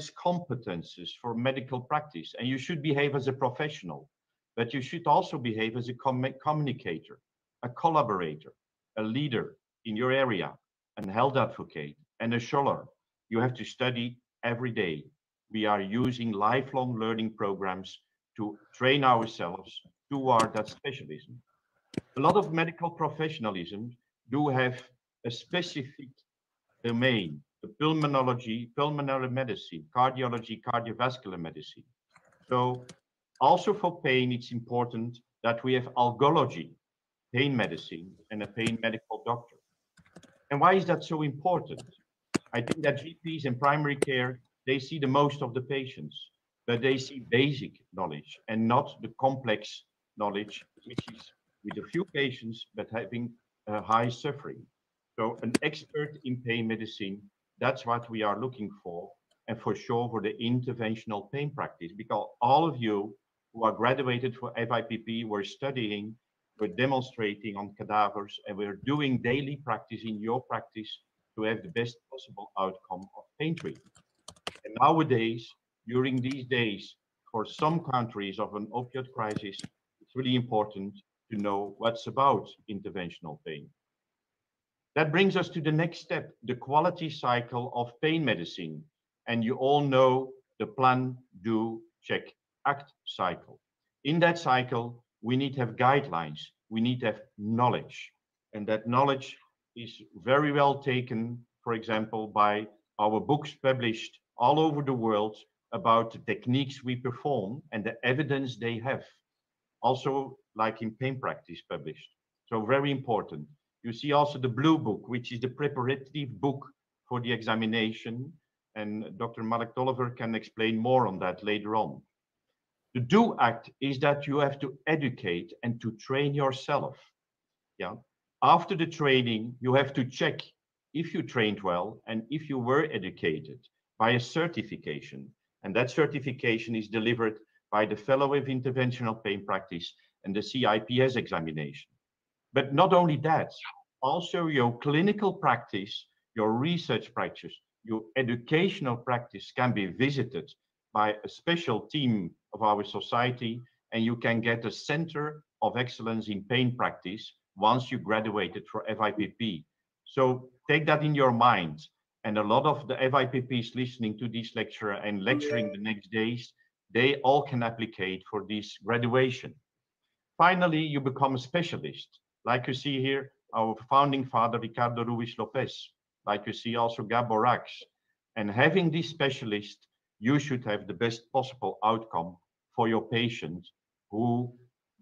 competences for medical practice, and you should behave as a professional, but you should also behave as a communicator, a collaborator, a leader in your area, an health advocate, and a scholar. You have to study every day. We are using lifelong learning programs to train ourselves toward that specialism. A lot of medical professionalism do have a specific domain, the pulmonology, pulmonary medicine, cardiology, cardiovascular medicine. So also for pain, it's important that we have algology, pain medicine, and a pain medical doctor. And why is that so important? I think that GPs in primary care, they see the most of the patients, but they see basic knowledge and not the complex knowledge, which is with a few patients, but having a high suffering. So an expert in pain medicine, that's what we are looking for. And for sure for the interventional pain practice, because all of you who are graduated for FIPP were studying, we're demonstrating on cadavers, and we're doing daily practice in your practice to have the best possible outcome of pain treatment. And nowadays, during these days, for some countries of an opioid crisis, it's really important to know what's about interventional pain. That brings us to the next step, the quality cycle of pain medicine. And you all know the plan, do, check, act cycle. In that cycle, we need to have guidelines. We need to have knowledge. And that knowledge is very well taken, for example, by our books published all over the world about the techniques we perform and the evidence they have. Also, like in pain practice published. So very important. You see also the blue book, which is the preparative book for the examination. And Dr. Mark Tolliver can explain more on that later on. The do act is that you have to educate and to train yourself. Yeah. After the training, you have to check if you trained well and if you were educated by a certification. And that certification is delivered by the Fellow of Interventional Pain Practice and the CIPS examination. But not only that, also your clinical practice, your research practice, your educational practice can be visited by a special team of our society, and you can get a center of excellence in pain practice once you graduated for FIPP. So take that in your mind. And a lot of the FIPPs listening to this lecture and lecturing the next days, they all can apply for this graduation. Finally, you become a specialist. Like you see here, our founding father, Ricardo Ruiz Lopez, like you see also Gabor Rax. And having this specialist, you should have the best possible outcome for your patient who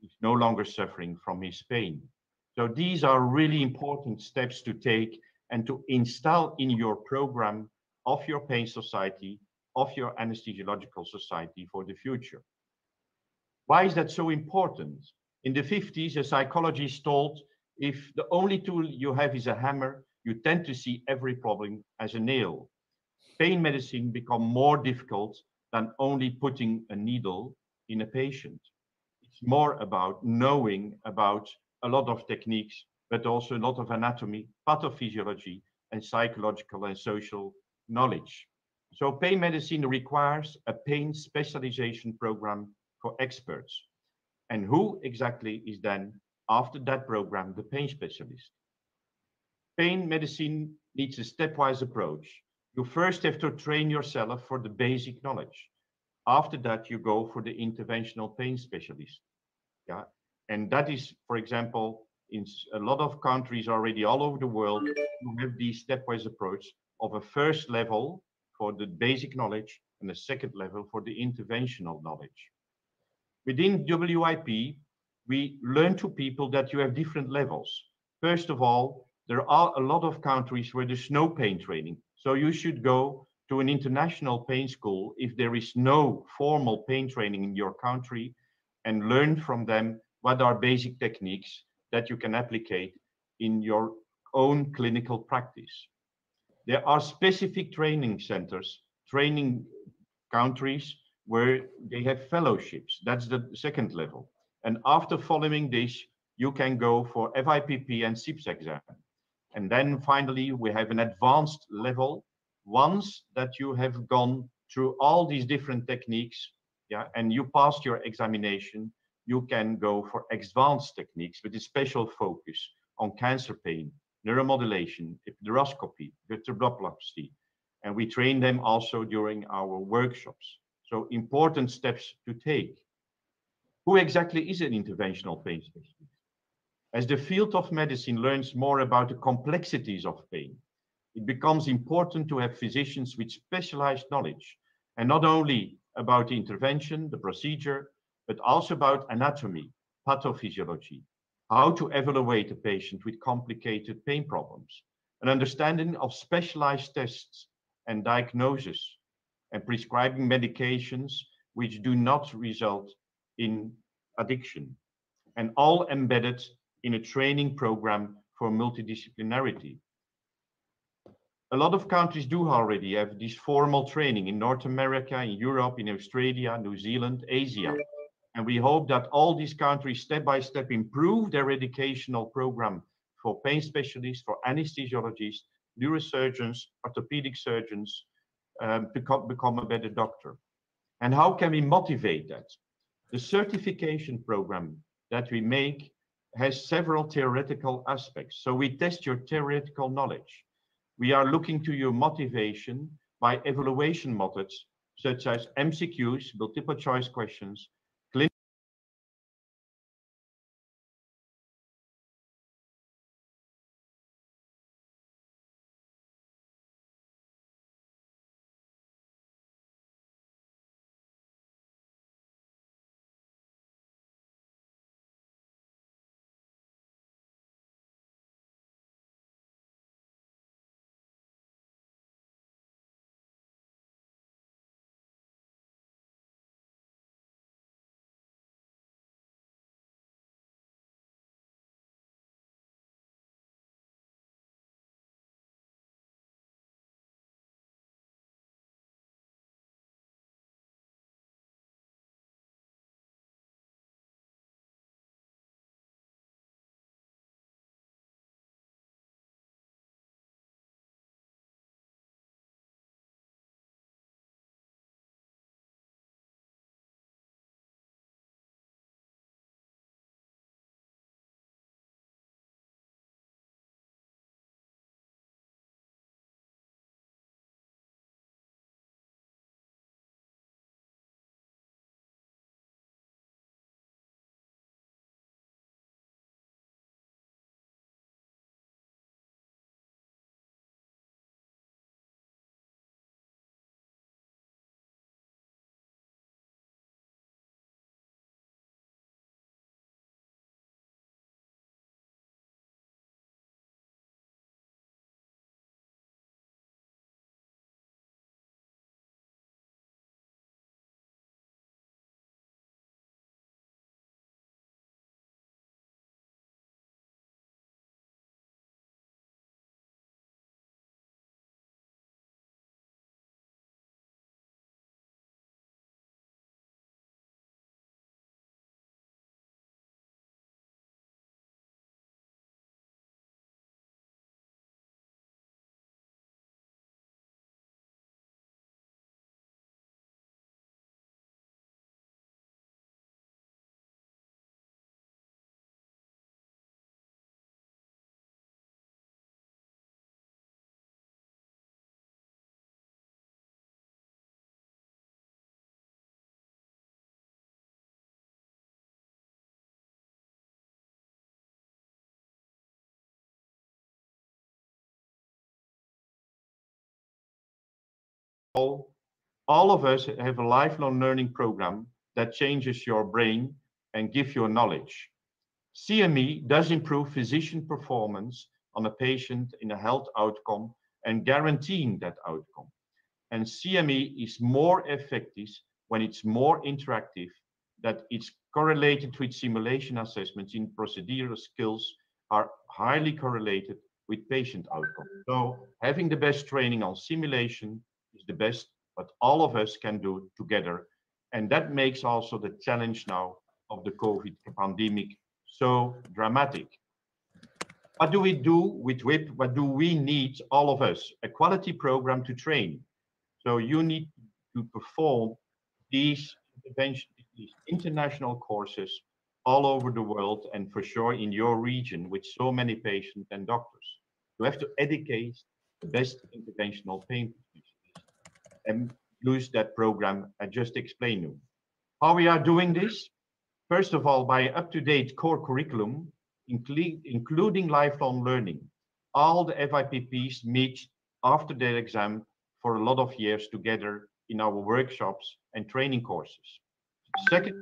is no longer suffering from his pain. So these are really important steps to take and to install in your program of your pain society, of your anesthesiological society for the future. Why is that so important? In the 50s, a psychologist told, if the only tool you have is a hammer, you tend to see every problem as a nail. Pain medicine become more difficult than only putting a needle in a patient. It's more about knowing about a lot of techniques, but also a lot of anatomy, pathophysiology, and psychological and social knowledge. So pain medicine requires a pain specialization program for experts. And who exactly is then, after that program, the pain specialist? Pain medicine needs a stepwise approach. You first have to train yourself for the basic knowledge. After that, you go for the interventional pain specialist. Yeah, and that is, for example, in a lot of countries already all over the world, you have this stepwise approach of a first level for the basic knowledge and a second level for the interventional knowledge. Within WIP, we learn to people that you have different levels. First of all, there are a lot of countries where there's no pain training. So you should go to an international pain school if there is no formal pain training in your country and learn from them what are basic techniques that you can apply in your own clinical practice. There are specific training centers, training countries where they have fellowships. That's the second level. And after following this, you can go for FIPP and Cips Exam. And then finally, we have an advanced level. Once that you have gone through all these different techniques, yeah, and you passed your examination, you can go for advanced techniques with a special focus on cancer pain, neuromodulation, epidural, vertebroplasty, and we train them also during our workshops. So important steps to take. Who exactly is an interventional pain specialist? As the field of medicine learns more about the complexities of pain, it becomes important to have physicians with specialized knowledge, and not only about the intervention, the procedure, but also about anatomy, pathophysiology, how to evaluate a patient with complicated pain problems, an understanding of specialized tests and diagnosis, and prescribing medications which do not result in addiction, and all embedded in a training program for multidisciplinarity. A lot of countries do already have this formal training in North America, in Europe, in Australia, New Zealand, Asia. And we hope that all these countries step by step improve their educational program for pain specialists, for anesthesiologists, neurosurgeons, orthopedic surgeons, to become a better doctor. And how can we motivate that? The certification program that we make has several theoretical aspects. So we test your theoretical knowledge. We are looking to your motivation by evaluation methods such as MCQs, multiple choice questions, clinical all of us have a lifelong learning program that changes your brain and gives you knowledge. CME does improve physician performance on a patient in a health outcome and guaranteeing that outcome. And CME is more effective when it's more interactive, that it's correlated with simulation assessments in procedural skills are highly correlated with patient outcome. So having the best training on simulation is the best what all of us can do together. And that makes also the challenge now of the COVID pandemic so dramatic. What do we do with WIP? What do we need, all of us? A quality program to train. So you need to perform these international courses all over the world, and for sure in your region with so many patients and doctors. You have to educate the best interventional pain specialists and use that program I just explained you. How we are doing this? First of all, by up-to-date core curriculum, including lifelong learning. All the FIPPs meet after their exam for a lot of years together in our workshops and training courses. Second,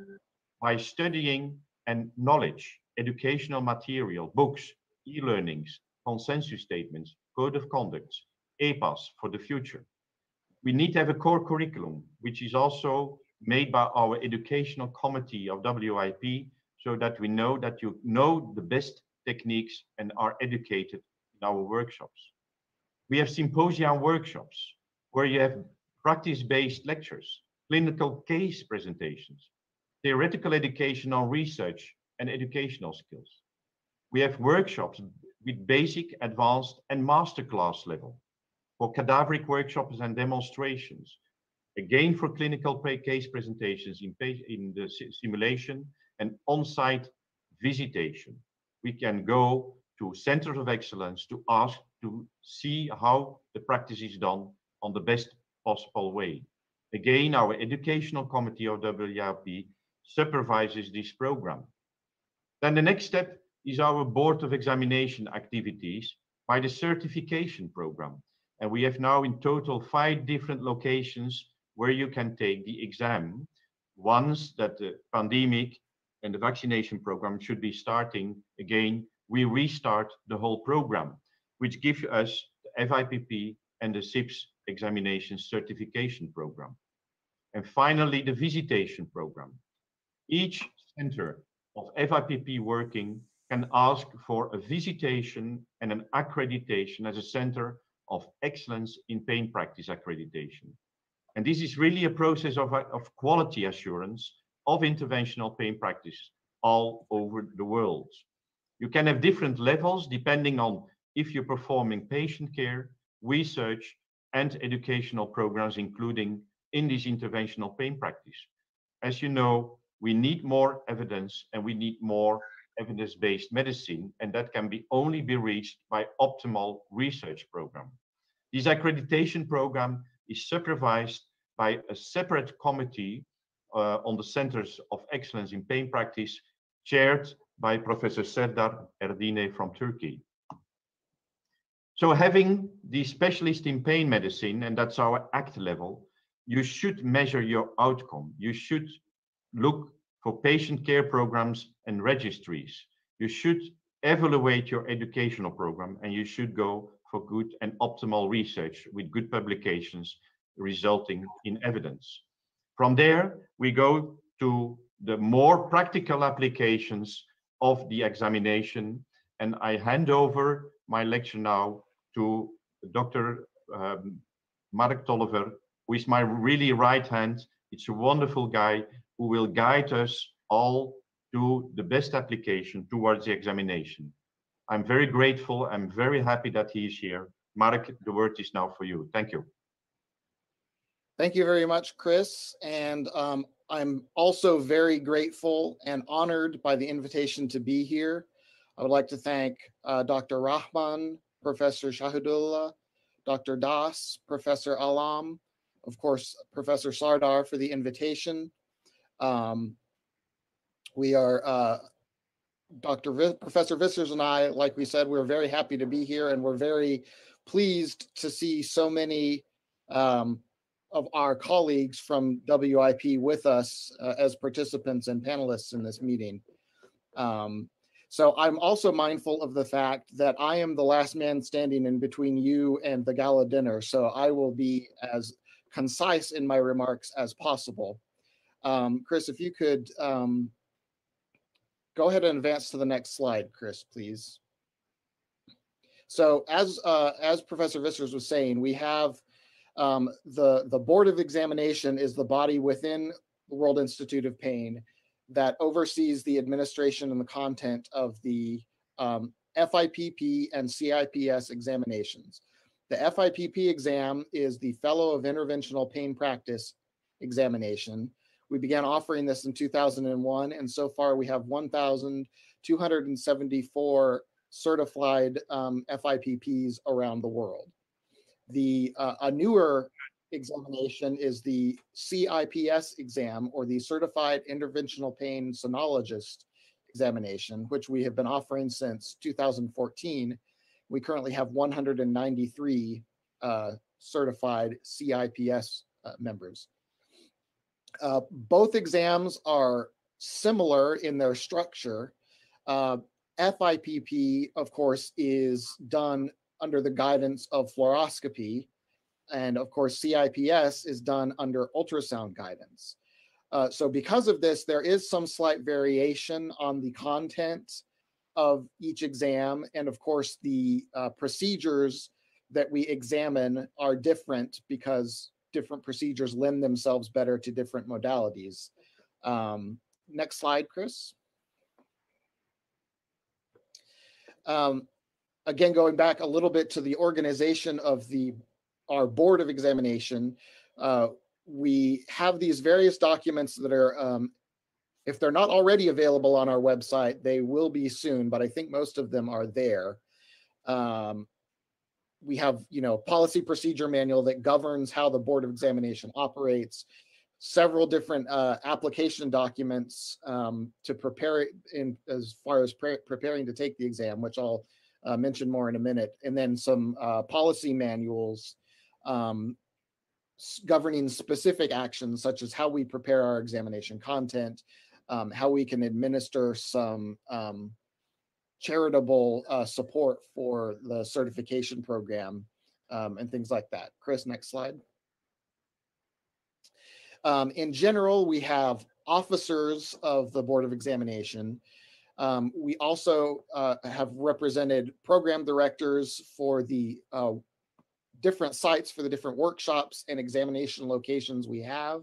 by studying and knowledge, educational material, books, e-learnings, consensus statements, code of conduct, EPAs for the future. We need to have a core curriculum, which is also made by our educational committee of WIP, so that we know that you know the best techniques and are educated in our workshops. We have symposia and workshops where you have practice-based lectures, clinical case presentations, theoretical education on research and educational skills. We have workshops with basic, advanced, and masterclass level for cadaveric workshops and demonstrations. Again, for clinical case presentations in the simulation and on-site visitation. We can go to centers of excellence to ask to see how the practice is done on the best possible way. Again, our educational committee of WIP supervises this program. Then the next step is our board of examination activities by the certification program. And we have now in total 5 different locations where you can take the exam once that the pandemic and the vaccination program should be starting again. We restart the whole program, which gives us the FIPP and the Cips examination certification program. And finally, the visitation program. Each center of FIPP working can ask for a visitation and an accreditation as a center of excellence in pain practice accreditation. And this is really a process of quality assurance of interventional pain practice all over the world. You can have different levels depending on if you're performing patient care, research, and educational programs, including in this interventional pain practice. As you know, we need more evidence and we need more evidence-based medicine, and that can only be reached by optimal research program. This accreditation program is supervised by a separate committee on the Centers of Excellence in Pain Practice, chaired by Professor Serdar Erdine from Turkey. So having the specialist in pain medicine, and that's our ACT level, you should measure your outcome. You should look for patient care programs and registries. You should evaluate your educational program, and you should go for good and optimal research with good publications resulting in evidence. From there, we go to the more practical applications of the examination, and I hand over my lecture now to Dr. Mark Tolliver, who is my really right hand. It's a wonderful guy who will guide us all to the best application towards the examination. I'm very grateful. I'm very happy that he is here. Mark, the word is now for you. Thank you. Thank you very much, Chris. And I'm also very grateful and honored by the invitation to be here. I would like to thank Dr. Rahman, Professor Shahidullah, Dr. Das, Professor Alam, of course, Professor Sardar for the invitation. We are, Professor Vissers and I, like we said, we're very happy to be here, and we're very pleased to see so many of our colleagues from WIP with us as participants and panelists in this meeting. So I'm also mindful of the fact that I am the last man standing in between you and the gala dinner, so I will be as concise in my remarks as possible. Chris, if you could go ahead and advance to the next slide, Chris, please. So as Professor Vissers was saying, we have the Board of Examination is the body within the World Institute of Pain that oversees the administration and the content of the FIPP and CIPS examinations. The FIPP exam is the Fellow of Interventional Pain Practice examination. We began offering this in 2001, and so far we have 1,274 certified FIPPs around the world. A newer examination is the CIPS exam, or the Certified Interventional Pain Sonologist examination, which we have been offering since 2014. We currently have 193 certified CIPS members. Both exams are similar in their structure. FIPP, of course, is done under the guidance of fluoroscopy, and of course, CIPS is done under ultrasound guidance. So because of this, there is some slight variation on the content of each exam, and of course, the procedures that we examine are different because different procedures lend themselves better to different modalities. Next slide, Chris. Again, going back a little bit to the organization of our board of examination, we have these various documents that are, if they're not already available on our website, they will be soon, but I think most of them are there. We have, policy procedure manual that governs how the board of examination operates, several different application documents to prepare as far as preparing to take the exam, which I'll mention more in a minute, and then some policy manuals governing specific actions, such as how we prepare our examination content, how we can administer some charitable support for the certification program, and things like that. Chris, next slide. In general, we have officers of the Board of Examination. We also have represented program directors for the different sites for the different workshops and examination locations we have.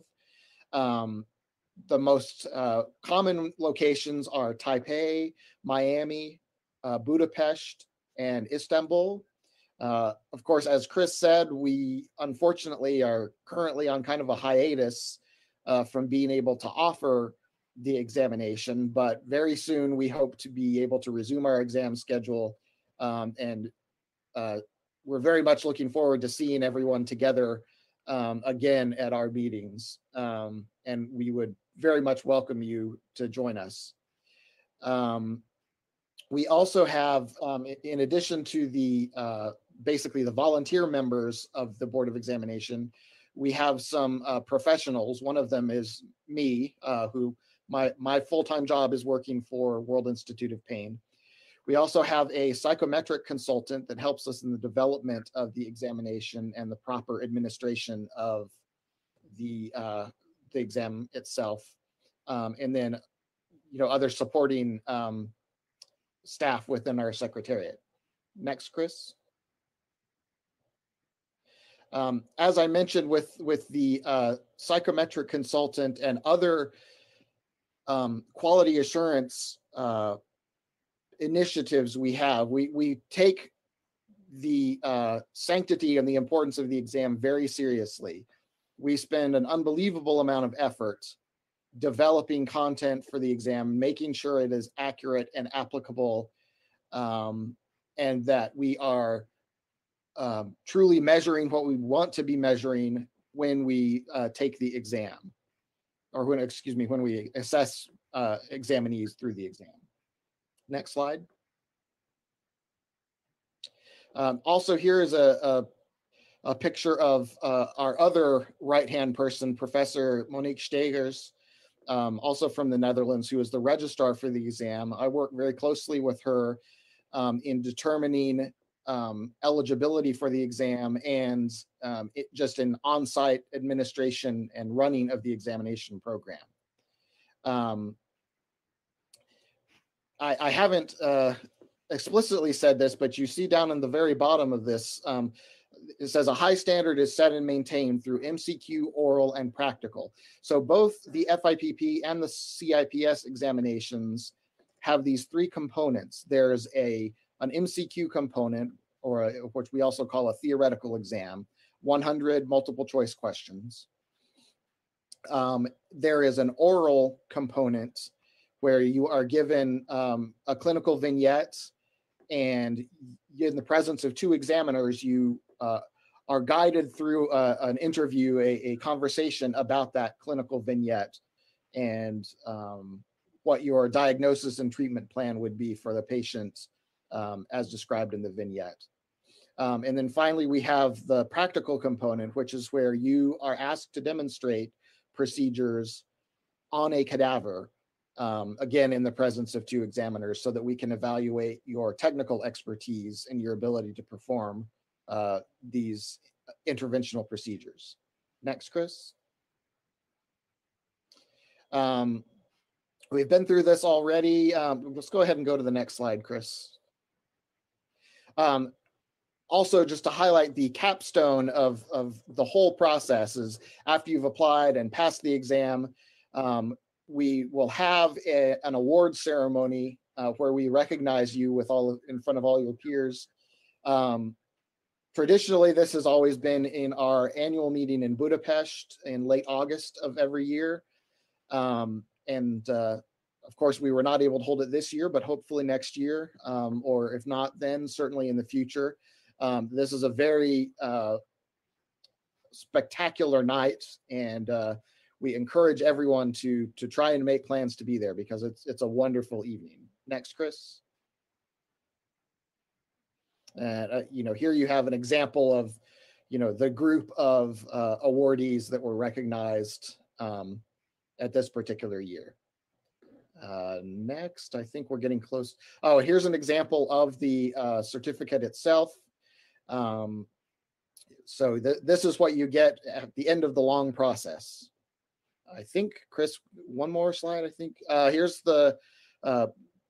The most common locations are Taipei, Miami, Budapest, and Istanbul. Of course, as Chris said, we unfortunately are currently on kind of a hiatus from being able to offer the examination, but very soon we hope to be able to resume our exam schedule, and we're very much looking forward to seeing everyone together again at our meetings, and we would very much welcome you to join us. We also have, in addition to the basically the volunteer members of the Board of Examination, we have some professionals. One of them is me, who my full-time job is working for World Institute of Pain. We also have a psychometric consultant that helps us in the development of the examination and the proper administration of the exam itself, and then other supporting staff within our secretariat. Next, Chris. As I mentioned, with the psychometric consultant and other quality assurance initiatives we have, we take the sanctity and the importance of the exam very seriously. We spend an unbelievable amount of effort developing content for the exam, making sure it is accurate and applicable, and that we are truly measuring what we want to be measuring when we take the exam, or when we assess examinees through the exam. Next slide. Also, here is a picture of our other right-hand person, Professor Monique Stegers, also from the Netherlands, who is the registrar for the exam. I work very closely with her in determining eligibility for the exam and just an on-site administration and running of the examination program. I haven't explicitly said this, but you see down in the very bottom of this, it says a high standard is set and maintained through MCQ, oral, and practical. So both the FIPP and the CIPS examinations have these three components. There's an MCQ component, or which we also call a theoretical exam, 100 multiple choice questions. There is an oral component where you are given a clinical vignette, and in the presence of two examiners, you are guided through an interview, a conversation about that clinical vignette, and what your diagnosis and treatment plan would be for the patient as described in the vignette. And then finally, we have the practical component, which is where you are asked to demonstrate procedures on a cadaver, again, in the presence of two examiners, so that we can evaluate your technical expertise and your ability to perform these interventional procedures. Next, Chris. We've been through this already. Let's go ahead and go to the next slide, Chris. Also, just to highlight the capstone of the whole process is after you've applied and passed the exam, we will have an award ceremony where we recognize you with in front of all your peers. Traditionally, this has always been in our annual meeting in Budapest in late August of every year. Of course, we were not able to hold it this year, but hopefully next year, or if not, then certainly in the future. This is a very spectacular night, and we encourage everyone to try and make plans to be there, because it's a wonderful evening. Next, Chris. And here you have an example of the group of awardees that were recognized at this particular year. Next, I think we're getting close. Oh, here's an example of the certificate itself. So this is what you get at the end of the long process. I think, Chris, one more slide, I think. Here's the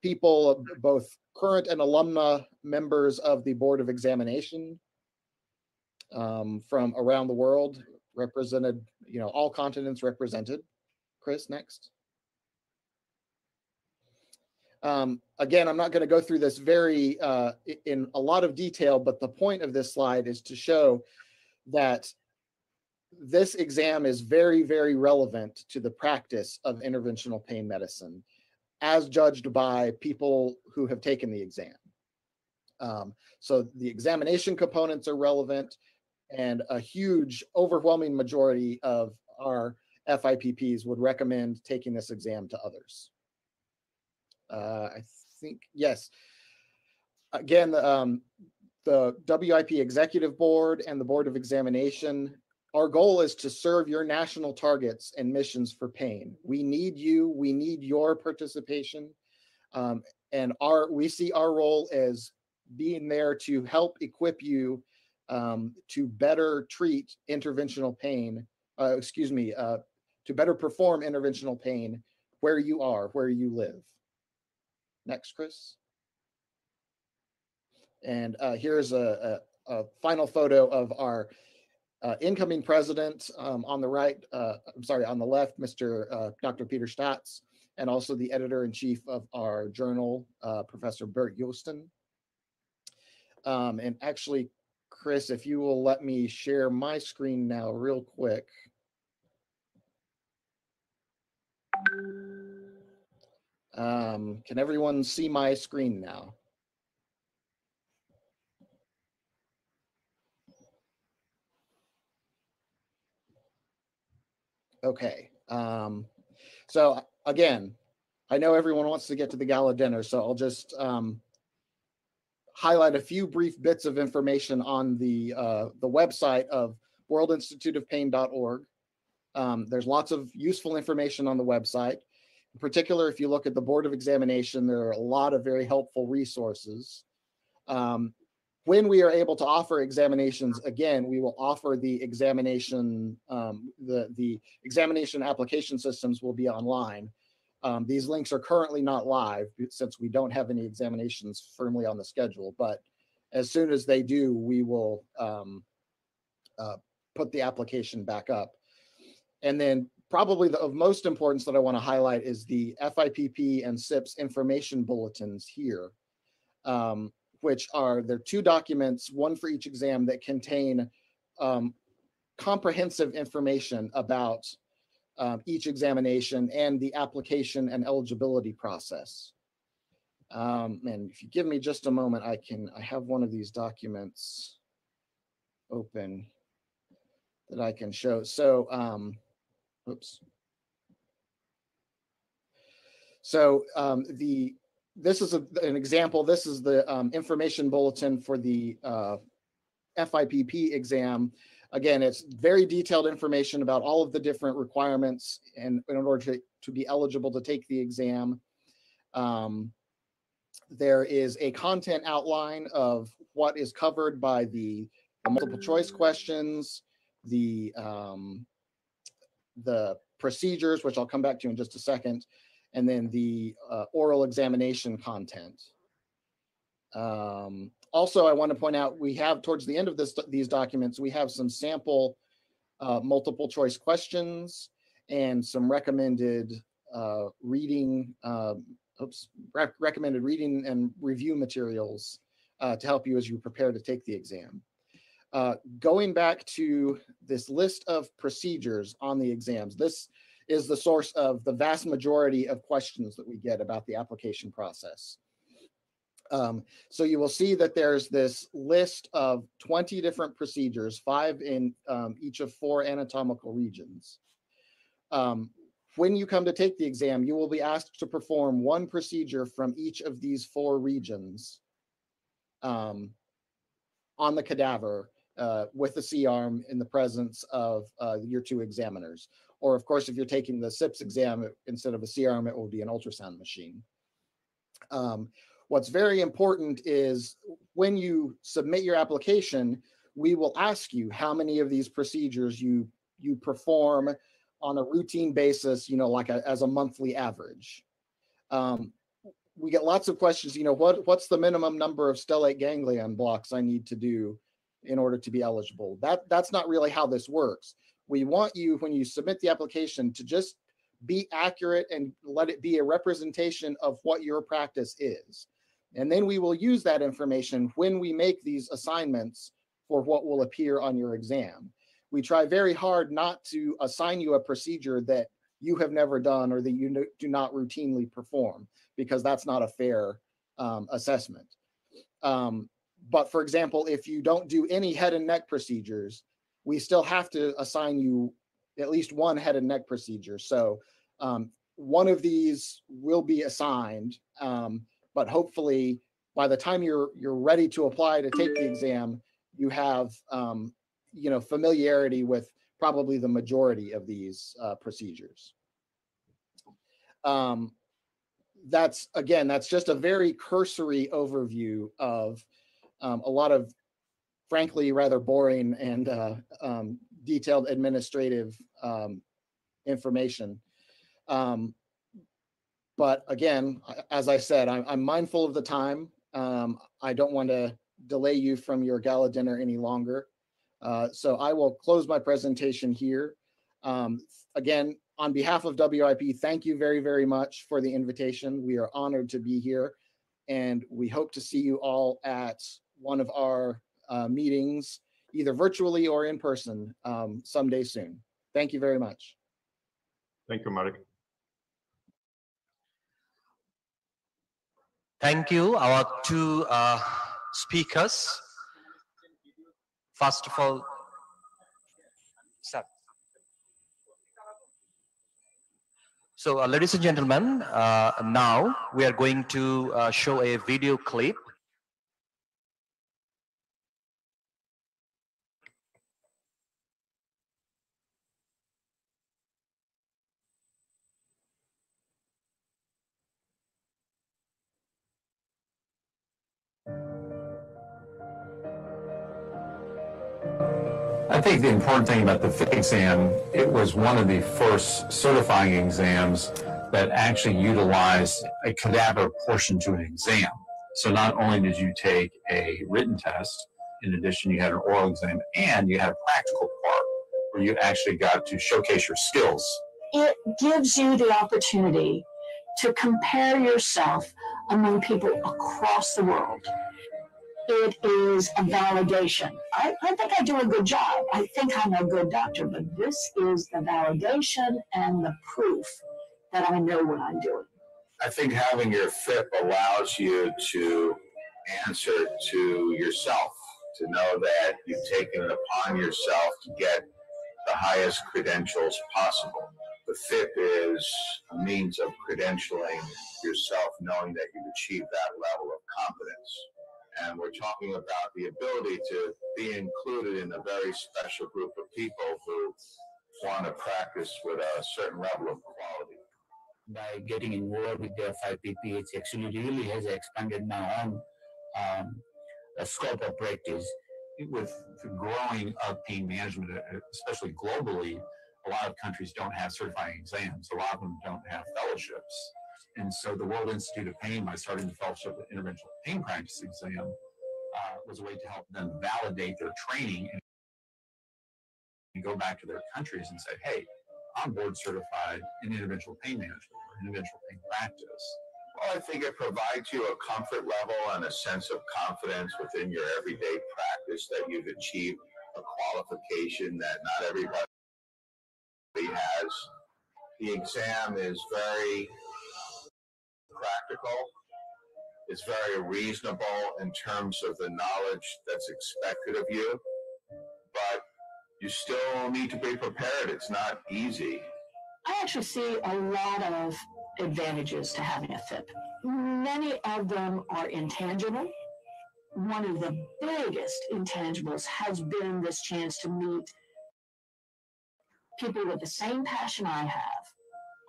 people, both current and alumna members of the Board of Examination from around the world, represented, all continents represented. Chris, next. Again, I'm not going to go through this very in a lot of detail, but the point of this slide is to show that this exam is very, very relevant to the practice of interventional pain medicine, as judged by people who have taken the exam. So the examination components are relevant, and a huge, overwhelming majority of our FIPPs would recommend taking this exam to others. I think, yes. Again, the WIP Executive Board and the Board of Examination, our goal is to serve your national targets and missions for pain. We need you, we need your participation. And we see our role as being there to help equip you to better treat interventional pain, to better perform interventional pain where you are, where you live. Next, Chris. And here's a final photo of our incoming president on the right, on the left, Dr. Peter Statz, and also the editor-in-chief of our journal, Professor Bert Yosten. And actually, Chris, if you will let me share my screen now real quick. Can everyone see my screen now? Okay. So again, I know everyone wants to get to the gala dinner, so I'll just highlight a few brief bits of information on the website of worldinstituteofpain.org. There's lots of useful information on the website. In particular, if you look at the Board of Examination, there are a lot of very helpful resources. When we are able to offer examinations, again, we will offer the examination, the examination application systems will be online. These links are currently not live since we don't have any examinations firmly on the schedule, but as soon as they do, we will put the application back up. And then probably of most importance that I want to highlight is the FIPP and Cips information bulletins here, which they're 2 documents, one for each exam, that contain comprehensive information about each examination and the application and eligibility process. And if you give me just a moment, I have one of these documents open that I can show. So, oops. So this is an example. This is the information bulletin for the FIPP exam. Again, it's very detailed information about all of the different requirements and in order to be eligible to take the exam. There is a content outline of what is covered by the multiple choice questions, the procedures, which I'll come back to in just a second, and then the oral examination content. Also, I want to point out, we have towards the end of these documents, we have some sample multiple choice questions and some recommended reading, recommended reading and review materials to help you as you prepare to take the exam. Going back to this list of procedures on the exams, this is the source of the vast majority of questions that we get about the application process. So you will see that there's this list of 20 different procedures, 5 in each of 4 anatomical regions. When you come to take the exam, you will be asked to perform one procedure from each of these 4 regions on the cadaver with the C-arm in the presence of your 2 examiners. Or of course, if you're taking the Cips exam, instead of a C-arm, it will be an ultrasound machine. What's very important is when you submit your application, we will ask you how many of these procedures you perform on a routine basis, you know, like as a monthly average. We get lots of questions, you know, what's the minimum number of stellate ganglion blocks I need to do in order to be eligible? That's not really how this works. We want you, when you submit the application, to just be accurate and let it be a representation of what your practice is. And then we will use that information when we make these assignments for what will appear on your exam. We try very hard not to assign you a procedure that you have never done or that you do not routinely perform, because that's not a fair assessment. But for example, if you don't do any head and neck procedures, we still have to assign you at least one head and neck procedure. So one of these will be assigned, but hopefully by the time you're ready to apply to take the exam, you have you know, familiarity with probably the majority of these procedures. That's just a very cursory overview of a lot of, frankly, rather boring and detailed administrative information. But again, as I said, I'm mindful of the time. I don't want to delay you from your gala dinner any longer. So I will close my presentation here. Again, on behalf of WIP, thank you very, very much for the invitation. We are honored to be here, and we hope to see you all at one of our meetings, either virtually or in person, someday soon. Thank you very much. Thank you, Mark. Thank you, our 2 speakers. First of all, so ladies and gentlemen, now we are going to show a video clip. I think the important thing about the Fipp exam, it was one of the first certifying exams that actually utilized a cadaver portion to an exam. So not only did you take a written test, in addition you had an oral exam, and you had a practical part where you actually got to showcase your skills. It gives you the opportunity to compare yourself among people across the world. It is a validation. I think I do a good job. I think I'm a good doctor, but this is the validation and the proof that I know what I'm doing. I think having your Fipp allows you to answer to yourself, to know that you've taken it upon yourself to get the highest credentials possible. The Fipp is a means of credentialing yourself, knowing that you've achieved that level of competence. And we're talking about the ability to be included in a very special group of people who want to practice with a certain level of quality. By getting involved with the FIPP, it actually really has expanded my own scope of practice. With the growing of pain management, especially globally, a lot of countries don't have certifying exams. A lot of them don't have fellowships. And so the World Institute of Pain, by starting the Fellowship of Interventional Pain Practice exam, was a way to help them validate their training and go back to their countries and say, hey, I'm board certified in interventional pain management or interventional pain practice. Well, I think it provides you a comfort level and a sense of confidence within your everyday practice that you've achieved a qualification that not everybody has. The exam is very practical. It's very reasonable in terms of the knowledge that's expected of you, but you still need to be prepared. It's not easy. I actually see a lot of advantages to having a Fipp. Many of them are intangible. One of the biggest intangibles has been this chance to meet people with the same passion I have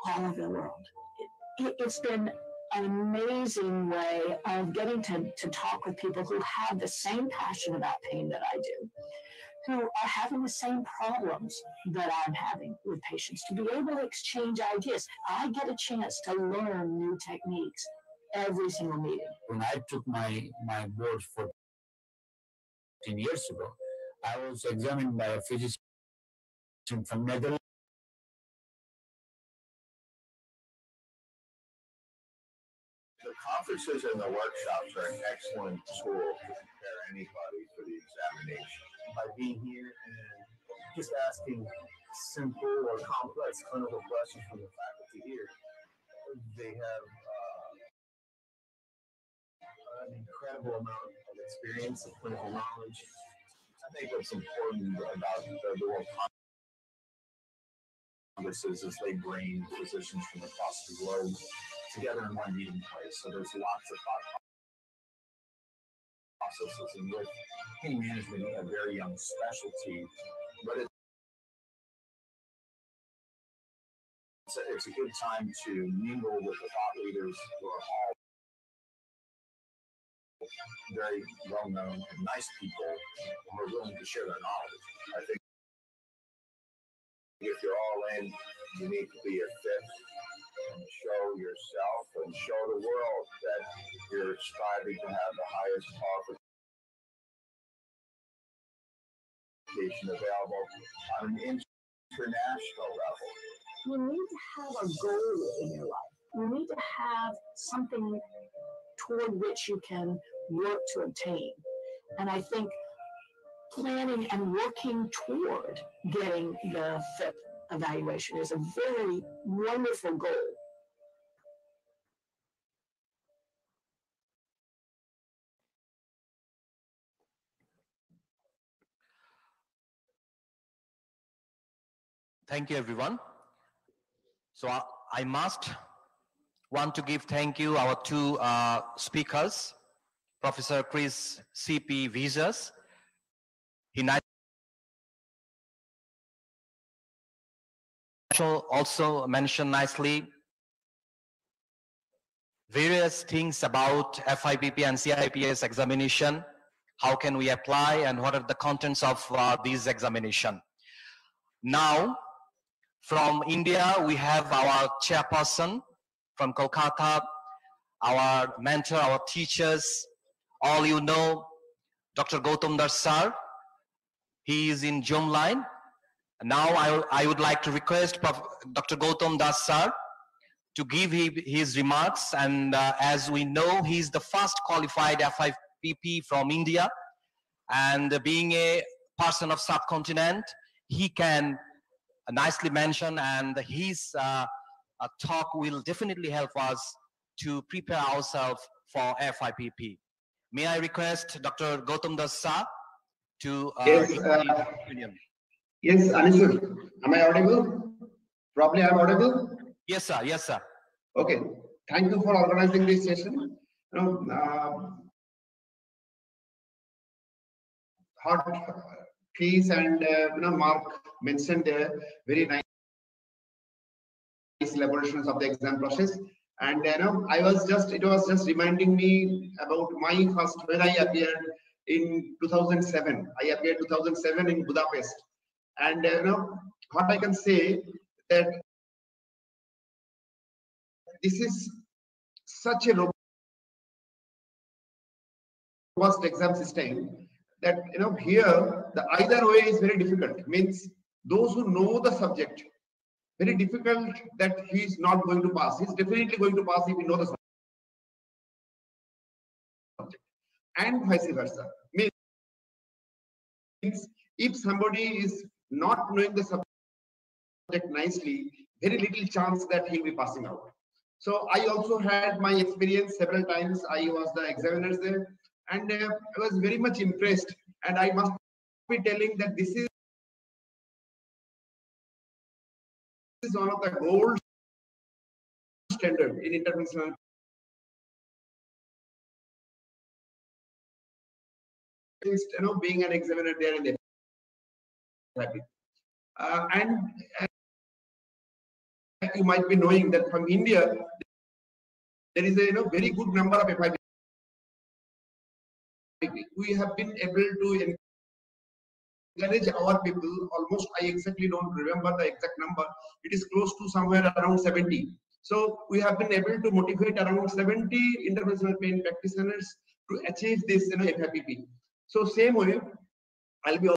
all over the world. It's been an amazing way of getting to talk with people who have the same passion about pain that I do, who are having the same problems that I'm having with patients, to be able to exchange ideas. I get a chance to learn new techniques every single meeting. When I took my board 14 years ago, I was examined by a physician from Netherlands. The conferences and the workshops are an excellent tool to prepare anybody for the examination. By being here and just asking simple or complex clinical questions from the faculty here, they have an incredible amount of experience and clinical knowledge. I think what's important about the World Congresses is they bring physicians from across the globe together in one meeting place. So there's lots of thought processes, and with pain management, a very young specialty, but it's a good time to mingle with the thought leaders who are all very well-known and nice people who are willing to share their knowledge. I think if you're all in, you need to be a Fipp and show yourself and show the world that you're striving to have the highest qualification available on an international level. You need to have a goal in your life. You need to have something toward which you can work to obtain. And I think planning and working toward getting the Fipp evaluation is a very wonderful goal. Thank you, everyone. So I must want to give thank you our two speakers, Professor Chris C.P. Visas. He also mentioned nicely various things about FIPP and CIPS examination. How can we apply and what are the contents of these examination? Now, from India, we have our chairperson from Kolkata, our mentor, our teachers, all you know, Dr. Gautam Das sir. He is in Zoom line. Now I would like to request Dr. Gautam Das sir to give his remarks, and as we know, he is the first qualified FIPP FIPP from India, and being a person of subcontinent, he can nicely mention, and his talk will definitely help us to prepare ourselves for FIPP. May I request Dr. Gautam Das Sir to Yes, give his opinion. Yes, Anisul, am I audible? Probably I'm audible? Yes, sir. Yes, sir. Okay, thank you for organizing this session. You know, hot trees and Mark mentioned there very nice elaborations of the exam process. And it was just reminding me about my first, when I appeared in 2007. I appeared 2007 in Budapest. And what I can say that this is such a robust exam system that here the either way is very difficult. Means those who know the subject, very difficult that he is not going to pass. He's definitely going to pass if he knows the subject, and vice versa. Means if somebody is not knowing the subject nicely, very little chance that he'll be passing out. So I also had my experience several times. I was the examiner there, and I was very much impressed. And I must be telling that this is one of the gold standard in international being an examiner there in the and you might be knowing that from India there is a very good number of FIP. We have been able to encourage our people. Almost, I exactly don't remember the exact number. It is close to somewhere around 70. So we have been able to motivate around 70 interventional pain practitioners to achieve this FIPP. So same way, I'll be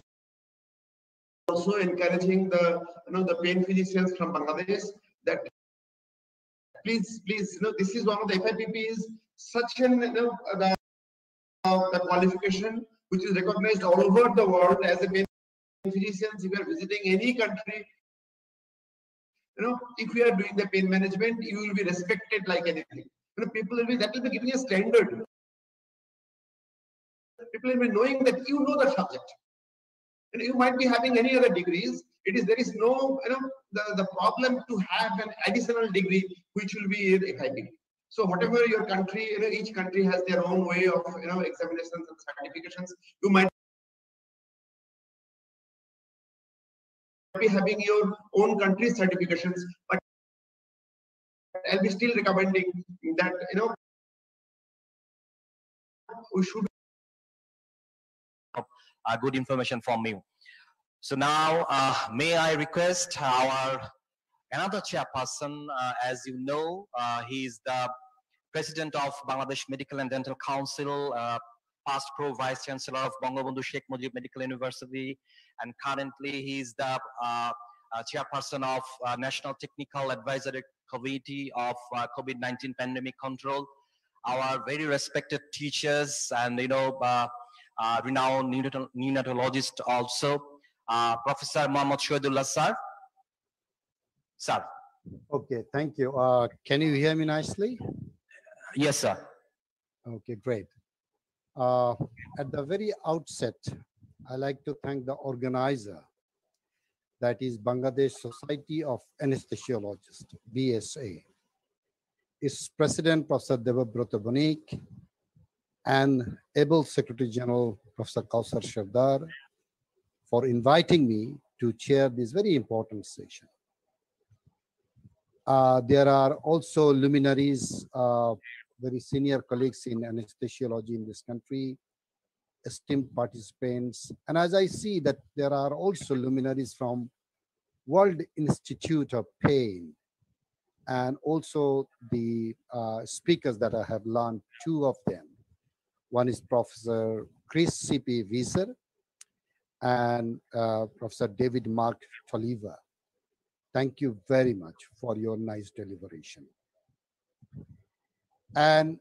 also encouraging the the pain physicians from Bangladesh that please this is one of the FIPP is such an the qualification which is recognized all over the world as a pain physicians. If you are visiting any country, if you are doing the pain management, you will be respected like anything. People will be, that will be giving a standard. People will be knowing that you know the subject. And you might be having any other degrees. There is no the problem to have an additional degree which will be FIP. So whatever your country, each country has their own way of examinations and certifications. You might be having your own country's certifications, but I'll be still recommending that we should good information from you. So now may I request our another chairperson, as you know, he is the president of Bangladesh Medical and Dental Council, past pro-vice chancellor of Bangabandhu Sheikh Mujib Medical University, and currently he is the chairperson of National Technical Advisory Committee of COVID-19 pandemic control. Our very respected teachers and renowned neonatologist also, Professor Mohammad Shoidullah sir. Sir. Okay, thank you. Can you hear me nicely? Yes, sir. Okay, great. At the very outset, I like to thank the organizer, that is Bangladesh Society of Anesthesiologists, BSA. Its president, Professor Debabrata Bonik, and able Secretary General, Professor Kausar Sardar, for inviting me to chair this very important session. There are also luminaries, very senior colleagues in anesthesiology in this country, esteemed participants. And as I see that there are also luminaries from World Institute of Pain, and also the speakers that I have learned, two of them. One is Professor Chris C.P. Wieser and Professor David Mark Toliva. Thank you very much for your nice deliberation. And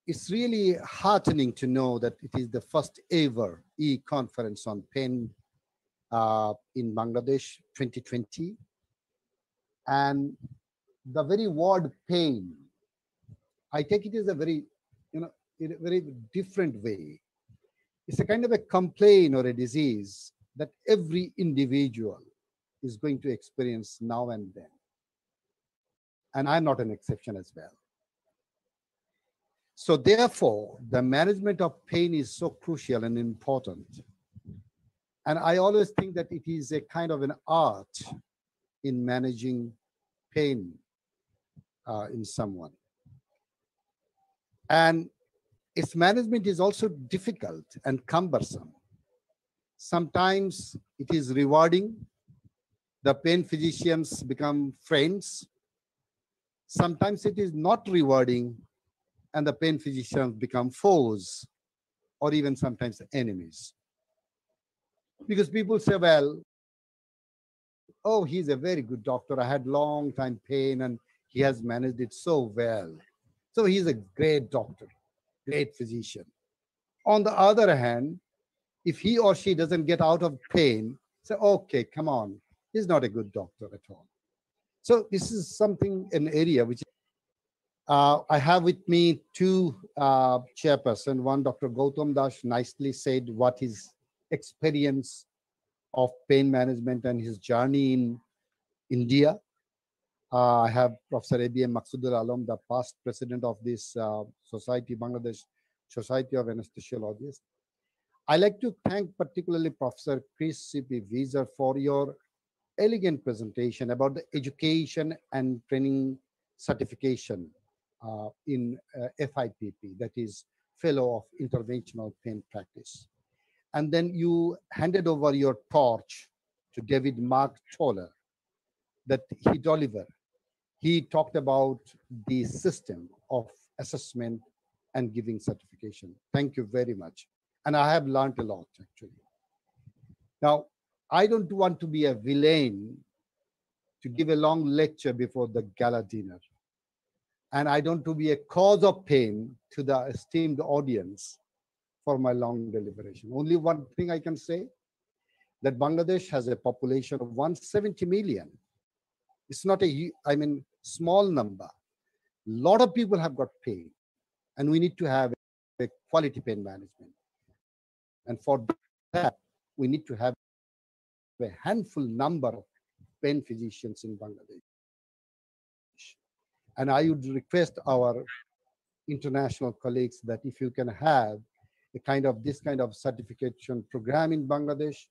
it's really heartening to know that it is the first ever e-conference on pain in Bangladesh 2020. And the very word pain, I take it as a very, in a very different way. It's a kind of a complaint or a disease that every individual is going to experience now and then. And I'm not an exception as well. So therefore, the management of pain is so crucial and important. And I always think that it is a kind of an art in managing pain in someone. And its management is also difficult and cumbersome. Sometimes it is rewarding. The pain physicians become friends. Sometimes it is not rewarding, and the pain physicians become foes, or even sometimes enemies. Because people say, well, oh, he's a very good doctor. I had long time pain and he has managed it so well. So he's a great doctor, great physician. On the other hand, if he or she doesn't get out of pain, say, okay, come on, he's not a good doctor at all. So this is something, an area which I have with me two chairperson. One, Dr. Gautam Das, nicely said what his experience of pain management and his journey in India. I have Professor ABM Maksudul Alam, the past president of this society, Bangladesh Society of Anesthesiologists. I like to thank particularly Professor Cips Exam for your elegant presentation about the education and training certification in FIPP, that is Fellow of Interventional Pain Practice. And then you handed over your torch to David Mark Toller that he delivered. He talked about the system of assessment and giving certification. Thank you very much. And I have learned a lot, actually. Now, I don't want to be a villain to give a long lecture before the gala dinner. And I don't want to be a cause of pain to the esteemed audience for my long deliberation. Only one thing I can say, that Bangladesh has a population of 170 million. It's not a, small number. A lot of people have got pain, and we need to have a quality pain management. And for that, we need to have a handful number of pain physicians in Bangladesh. And I would request our international colleagues that if you can have this kind of certification program in Bangladesh,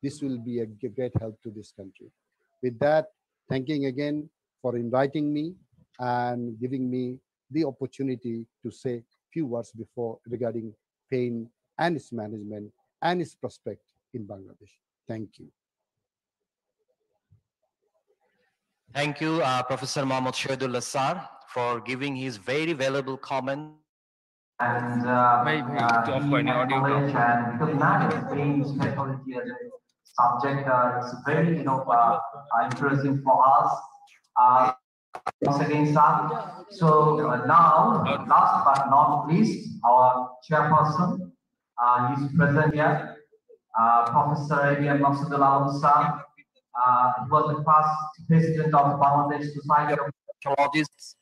this will be a great help to this country. With that, thanking again for inviting me and giving me the opportunity to say a few words before regarding pain and its management and its prospect in Bangladesh. Thank you. Thank you, Professor Mohammad Shahidullah Sir, for giving his very valuable comment. And knowledge and recognize pain specialty as a subject. It's very interesting for us. Once again, sir. So now, last but not least, our chairperson is present here, Professor ABM Maksudul Alam sir. He was the first president of Bangladesh Society of Anesthesiologists,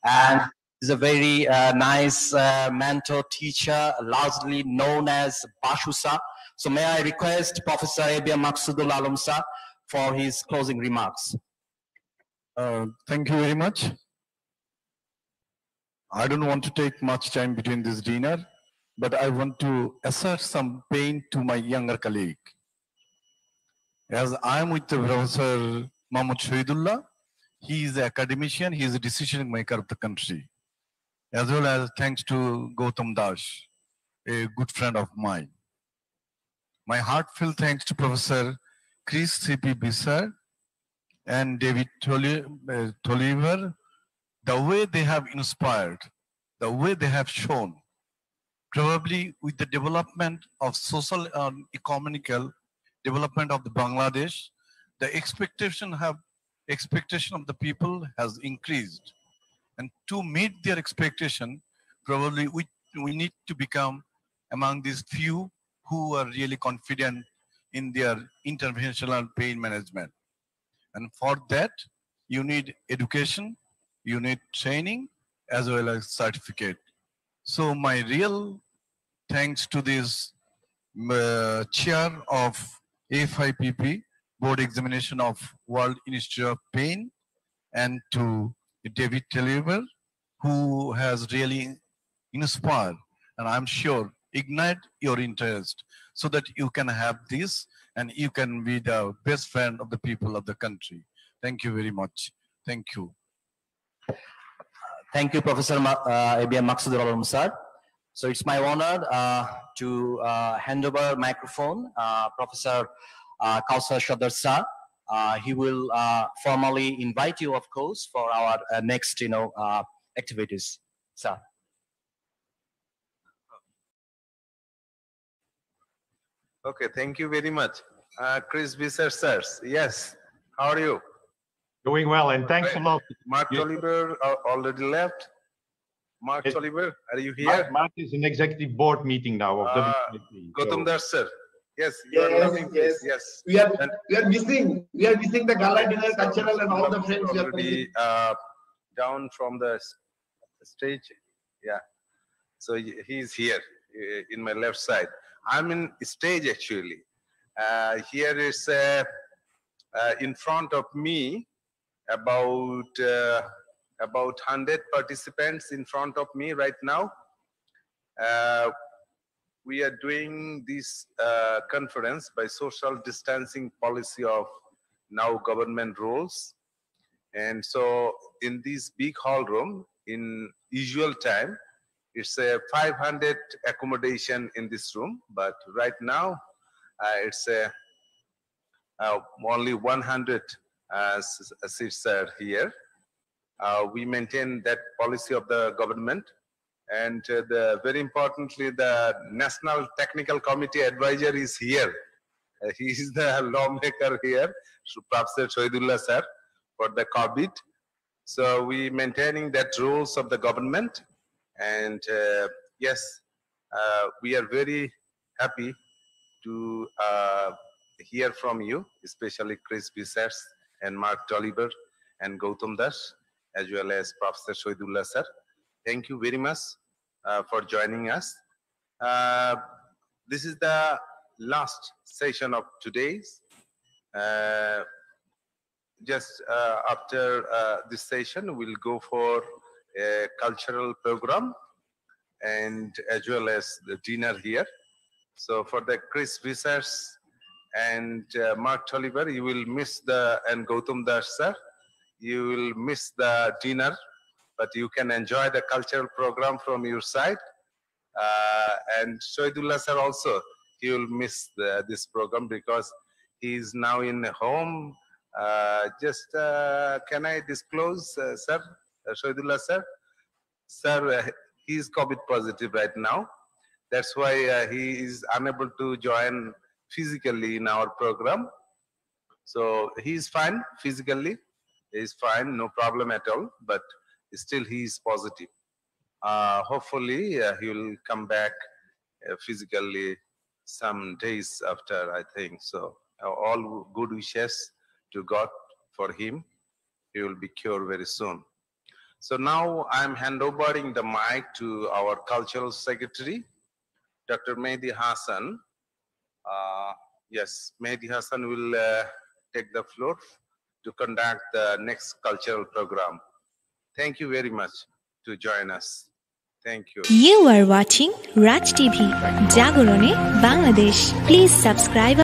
and is a very nice mentor teacher, largely known as Bashusa. So may I request Professor ABM Maksudul Alam sir for his closing remarks. Thank you very much. I don't want to take much time between this dinner, but I want to assert some pain to my younger colleague. As I am with Professor Mohammad Shahidullah, he is an academician, he is a decision maker of the country. As well as thanks to Gautam Das, a good friend of mine. My heartfelt thanks to Professor Cips Exam and David Tolliver, the way they have inspired, the way they have shown, probably with the development of social and economical development of the Bangladesh, the expectation of the people has increased. And to meet their expectation, probably we need to become among these few who are really confident in their interventional pain management. And for that, you need education, you need training, as well as certificate. So my real thanks to this chair of FIPP, Board Examination of World Institute of Pain, and to David Taliber, who has really inspired, and I'm sure ignite your interest so that you can have this and you can be the best friend of the people of the country. Thank you very much. Thank you. Thank you, Professor ABM Maqsudur Alam sir. So it's my honor to hand over microphone Professor Kausar Shadar sir. He will formally invite you, of course, for our next, activities, sir. Okay, thank you very much. Chris Visser, sirs. Yes, how are you? Doing well, and thanks a lot. Mark Tolliver already left. Mark Tolliver, are you here? Mark is in executive board meeting now of WIP. Gautam Das, sir. Yes, yes. We are missing the gala dinner, cultural, and all the friends. We are already down from the stage. Yeah, so he's here in my left side. I'm in stage actually. Here is in front of me about 100 participants in front of me right now. We are doing this conference by social distancing policy of now government rules. And so in this big hall room, in usual time, it's a 500 accommodation in this room, but right now it's only 100 seats are here. We maintain that policy of the government, and very importantly, the National Technical Committee advisor is here. He is the lawmaker here, Professor Shoidullah sir, for the COVID. So we maintaining that rules of the government, and yes, we are very happy to hear from you, especially Chris Visser and Mark Tolliver and Gautam Das, as well as Professor Shoidullah sir. Thank you very much for joining us. This is the last session of today's. Just after this session, we'll go for a cultural program and as well as the dinner here. So for the Chris Visser and Mark Tolliver, you will miss and Gautam Das sir, you will miss the dinner, but you can enjoy the cultural program from your side. And Shoidullah sir also, he will miss this program because he is now in home. Can I disclose, sir, Shoidullah sir? Sir, he is COVID positive right now. That's why he is unable to join physically in our program. So he is fine physically. He is fine, no problem at all, but still he is positive. Hopefully he will come back physically some days after, I think. So all good wishes to God for him. He will be cured very soon. So now I'm handovering the mic to our cultural secretary, Dr. Mehdi Hassan. Yes, Mehdi Hassan will take the floor to conduct the next cultural program. Thank you very much to join us. Thank you. You are watching Raj TV, Jagorone, Bangladesh. Please subscribe.